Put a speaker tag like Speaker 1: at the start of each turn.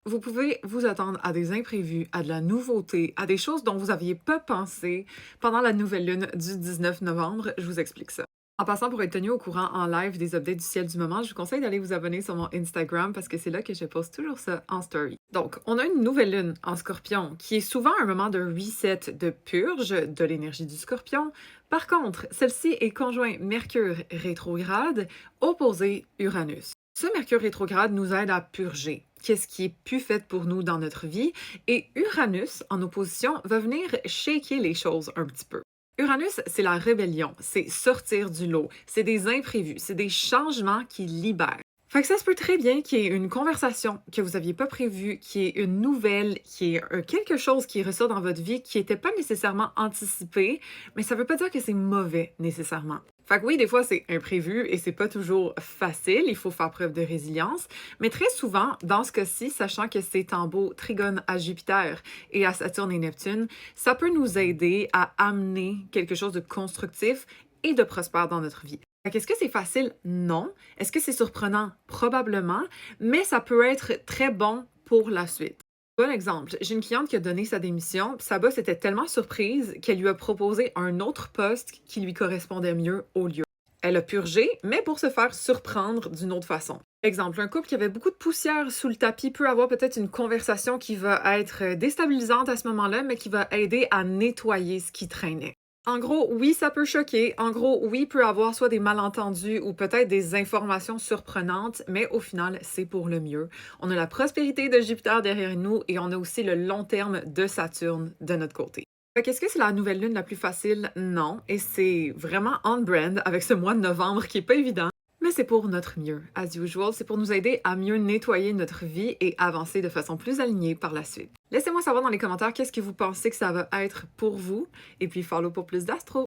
Speaker 1: Vous pouvez vous attendre à des imprévus, à de la nouveauté, à des choses dont vous n'aviez pas pensé pendant la nouvelle lune du 19 novembre. Je vous explique ça. En passant, pour être tenu au courant en live des updates du ciel du moment, je vous conseille d'aller vous abonner sur mon Instagram parce que c'est là que je poste toujours ça en story. Donc, on a une nouvelle lune en scorpion qui est souvent un moment de reset, de purge de l'énergie du scorpion. Par contre, celle-ci est conjointe Mercure rétrograde opposé Uranus. Ce Mercure rétrograde nous aide à purger qu'est-ce qui est plus fait pour nous dans notre vie et Uranus, en opposition, va venir shaker les choses un petit peu. Uranus, c'est la rébellion, c'est sortir du lot, c'est des imprévus, c'est des changements qui libèrent. Fait que ça se peut très bien qu'il y ait une conversation que vous n'aviez pas prévue, qu'il y ait une nouvelle, qu'il y ait quelque chose qui ressort dans votre vie qui n'était pas nécessairement anticipé, mais ça veut pas dire que c'est mauvais nécessairement. Fait que oui, des fois c'est imprévu et c'est pas toujours facile, il faut faire preuve de résilience, mais très souvent, dans ce cas-ci, sachant que c'est en beau trigone à Jupiter et à Saturne et Neptune, ça peut nous aider à amener quelque chose de constructif et de prospère dans notre vie. Est-ce que c'est facile? Non. Est-ce que c'est surprenant? Probablement, mais ça peut être très bon pour la suite. Bon exemple, j'ai une cliente qui a donné sa démission, puis sa boss était tellement surprise qu'elle lui a proposé un autre poste qui lui correspondait mieux au lieu. Elle a purgé, mais pour se faire surprendre d'une autre façon. Exemple, un couple qui avait beaucoup de poussière sous le tapis peut avoir peut-être une conversation qui va être déstabilisante à ce moment-là, mais qui va aider à nettoyer ce qui traînait. En gros, oui, ça peut choquer. En gros, oui, il peut avoir soit des malentendus ou peut-être des informations surprenantes, mais au final, c'est pour le mieux. On a la prospérité de Jupiter derrière nous et on a aussi le long terme de Saturne de notre côté. Est-ce que c'est la nouvelle lune la plus facile? Non. Et c'est vraiment on-brand avec ce mois de novembre qui est pas évident. Mais c'est pour notre mieux. As usual, c'est pour nous aider à mieux nettoyer notre vie et avancer de façon plus alignée par la suite. Laissez-moi savoir dans les commentaires qu'est-ce que vous pensez que ça va être pour vous. Et puis follow pour plus d'astro.